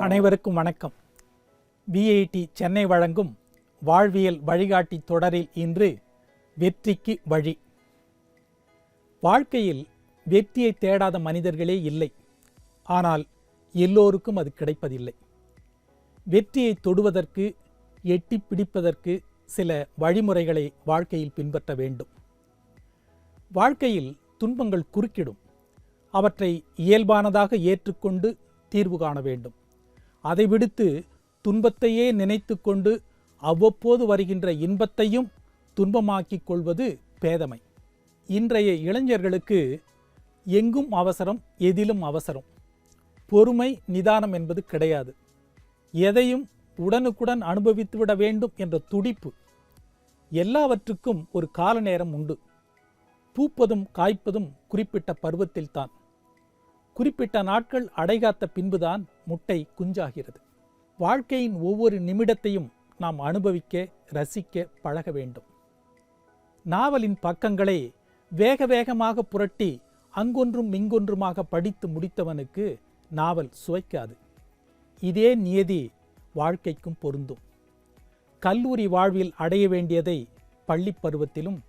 அனைவருக்கும் வணக்கம். விஐடி சென்னை வழங்கும் வாழ்வியல் வழிகாட்டி தொடரில் இன்று வெற்றிக்கு வழி. வாழ்க்கையில் வெற்றியை தேடாத மனிதர்களே இல்லை. ஆனால் எல்லோருக்கும் அது கிடைப்பதில்லை. வெற்றியை தொடுவதற்கு, எட்டி பிடிப்பதற்கு சில வழிமுறைகளை வாழ்க்கையில் பின்பற்ற வேண்டும். வாழ்க்கையில் துன்பங்கள் குறுக்கிடும். அவற்றை இயல்பானதாக ஏற்றுக்கொண்டு தீர்வு காண வேண்டும். அதை விடுத்து துன்பத்தையே நினைத்து கொண்டு அவ்வப்போது வருகின்ற இன்பத்தையும் துன்பமாக்கிக் கொள்வது பேதமை. இன்றைய இளைஞர்களுக்கு எங்கும் அவசரம், எதிலும் அவசரம். பொறுமை, நிதானம் என்பது கிடையாது. எதையும் உடனுக்குடன் அனுபவித்துவிட வேண்டும் என்ற துடிப்பு. எல்லாவற்றுக்கும் ஒரு கால நேரம் உண்டு. பூப்பதும் காய்ப்பதும் குறிப்பிட்ட பருவத்தில்தான். குறிப்பிட்ட நாட்கள் அடைகாத்த பின்புதான் முட்டை குஞ்சாகிறது. வாழ்க்கையின் ஒவ்வொரு நிமிடத்தையும் நாம் அனுபவிக்க, ரசிக்க பழக வேண்டும். நாவலின் பக்கங்களை வேக வேகமாக புரட்டி அங்கொன்றும் இங்கொன்றுமாக படித்து முடித்தவனுக்கு நாவல் சுவைக்காது. இதே நியதி வாழ்க்கைக்கும் பொருந்தும். கல்லூரி வாழ்வில் அடைய வேண்டியதை பள்ளி பருவத்திலும்,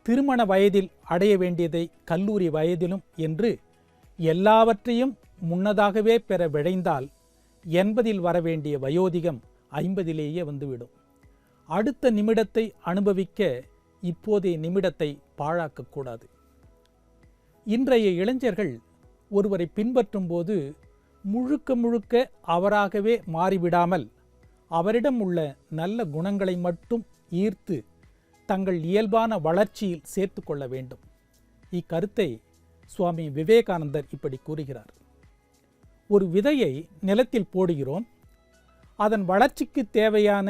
திருமண வயதில் அடைய வேண்டியதை கல்லூரி வயதிலும் என்று எல்லாவற்றையும் முன்னதாகவே பெற விழைந்தால் 80 வரவேண்டிய வயோதிகம் 50 வந்துவிடும். அடுத்த நிமிடத்தை அனுபவிக்க இப்போதைய நிமிடத்தை பாழாக்கக்கூடாது. இன்றைய இளைஞர்கள் ஒருவரை பின்பற்றும் போது முழுக்க முழுக்க அவராகவே மாறிவிடாமல் அவரிடம் உள்ள நல்ல குணங்களை மட்டும் ஈர்த்து தங்கள் இயல்பான வளர்ச்சியில் சேர்த்து கொள்ள வேண்டும். இக்கருத்தை சுவாமி விவேகானந்தர் இப்படி கூறுகிறார். ஒரு விதையை நிலத்தில் போடுகிறோம். அதன் வளர்ச்சிக்கு தேவையான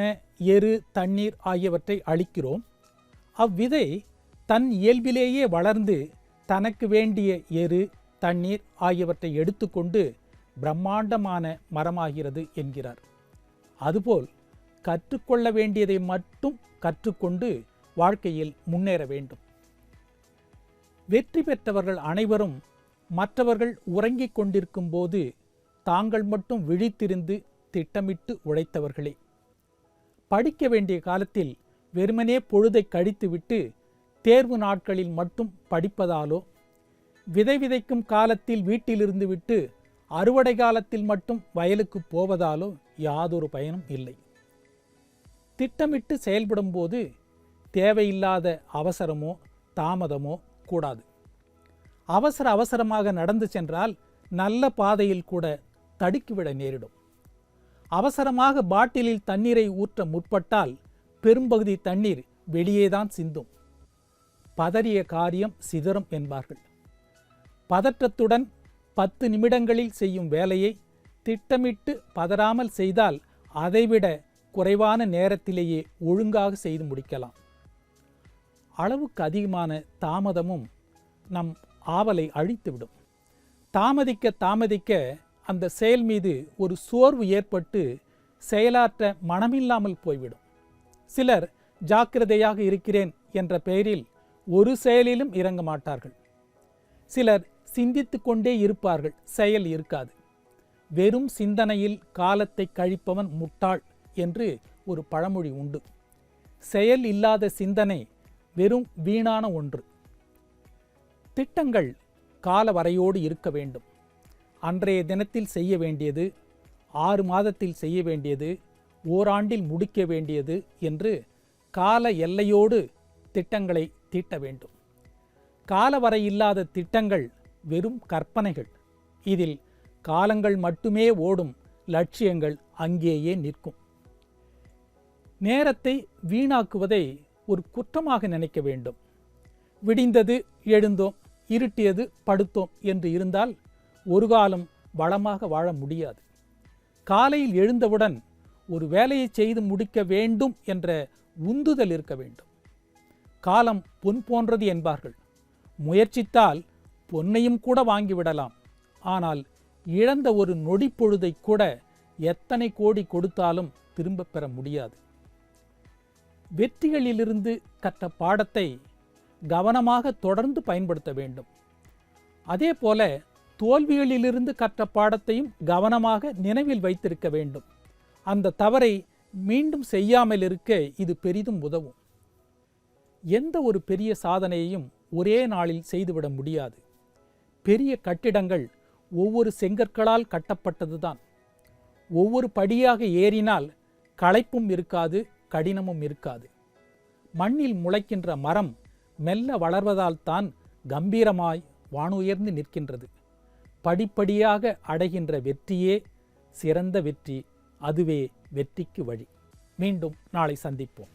எரு, தண்ணீர் ஆகியவற்றை அளிக்கிறோம். அவ்விதை தன் இயல்பிலேயே வளர்ந்து தனக்கு வேண்டிய எரு, தண்ணீர் ஆகியவற்றை எடுத்துக்கொண்டு பிரம்மாண்டமான மரமாகிறது என்கிறார். அதுபோல் கற்றுக்கொள்ள வேண்டியதை மட்டும் கற்றுக்கொண்டு வாழ்க்கையில் முன்னேற வேண்டும். வெற்றி பெற்றவர்கள் அனைவரும் மற்றவர்கள் உறங்கிக் கொண்டிருக்கும் போது தாங்கள் மட்டும் விழித்திருந்து திட்டமிட்டு உழைத்தவர்களே. படிக்க வேண்டிய காலத்தில் வெறுமனே பொழுதை கழித்துவிட்டு தேர்வு நாட்களில் மட்டும் படிப்பதாலோ, விதை விதைக்கும் காலத்தில் வீட்டிலிருந்து விட்டு அறுவடை காலத்தில் மட்டும் வயலுக்கு போவதாலோ யாதொரு பயனும் இல்லை. திட்டமிட்டு செயல்படும் போது தேவையில்லாத அவசரமோ தாமதமோ கூடாது. அவசரமாக நடந்து சென்றால் நல்ல பாதையில் கூட தடுக்கிவிட நேரிடும். அவசரமாக பாட்டிலில் தண்ணீரை ஊற்ற முற்பட்டால் பெரும்பகுதி தண்ணீர் வெளியேதான் சிந்தும். பதறிய காரியம் சிதறும் என்பார்கள். பதற்றத்துடன் 10 நிமிடங்களில் செய்யும் வேலையை திட்டமிட்டு பதறாமல் செய்தால் அதைவிட குறைவான நேரத்திலேயே ஒழுங்காக செய்து முடிக்கலாம். அளவுக்கு அதிகமான தாமதமும் நம் ஆவலை அழித்துவிடும். தாமதிக்க அந்த செயல் மீது ஒரு சோர்வு ஏற்பட்டு செயலாற்ற மனமில்லாமல் போய்விடும். சிலர் ஜாக்கிரதையாக இருக்கிறேன் என்ற பெயரில் ஒரு செயலிலும் இறங்க மாட்டார்கள். சிலர் சிந்தித்து கொண்டே இருப்பார்கள், செயல் இருக்காது. வெறும் சிந்தனையில் காலத்தை கழிப்பவன் முட்டாள் என்று ஒரு பழமொழி உண்டு. செயல் இல்லாத சிந்தனை வெறும் வீணான ஒன்று. திட்டங்கள் கால வரையோடு இருக்க வேண்டும். அன்றைய தினத்தில் செய்ய வேண்டியது, 6 மாதத்தில் செய்ய வேண்டியது, ஓராண்டில் முடிக்க வேண்டியது என்று கால எல்லையோடு திட்டங்களை தீட்ட வேண்டும். காலவரை இல்லாத திட்டங்கள் வெறும் கற்பனைகள். இதில் காலங்கள் மட்டுமே ஓடும், லட்சியங்கள் அங்கேயே நிற்கும். நேரத்தை வீணாக்குவதை ஒரு குற்றமாக நினைக்க வேண்டும். விடிந்தது எழுந்தோம், இருட்டியது படுத்தோம் என்று இருந்தால் ஒரு காலம் வளமாக வாழ முடியாது. காலையில் எழுந்தவுடன் ஒரு வேலையை செய்து முடிக்க வேண்டும் என்ற உந்துதல் இருக்க வேண்டும். காலம் பொன் போன்றது என்பார்கள். முயற்சித்தால் பொன்னையும் கூட வாங்கிவிடலாம். ஆனால் இழந்த ஒரு நொடி பொழுதை கூட எத்தனை கோடி கொடுத்தாலும் திரும்ப பெற முடியாது. வெற்றிகளிலிருந்து கற்ற பாடத்தை கவனமாக தொடர்ந்து பயன்படுத்த வேண்டும். அதே போல தோல்விகளிலிருந்து கற்ற பாடத்தையும் கவனமாக நினைவில் வைத்திருக்க வேண்டும். அந்த தவறை மீண்டும் செய்யாமல் இருக்க இது பெரிதும் உதவும். எந்த ஒரு பெரிய சாதனையையும் ஒரே நாளில் செய்துவிட முடியாது. பெரிய கட்டிடங்கள் ஒவ்வொரு செங்கற்களால் கட்டப்பட்டதுதான். ஒவ்வொரு படியாக ஏறினால் களைப்பும் இருக்காது, கடினமும் இருக்காது. மண்ணில் முளைக்கின்ற மரம் மெல்ல வளர்வதால் தான் கம்பீரமாய் வானுயர்ந்து நிற்கின்றது. படிப்படியாக அடைகின்ற வெற்றியே சிறந்த வெற்றி. அதுவே வெற்றிக்கு வழி. மீண்டும் நாளை சந்திப்போம்.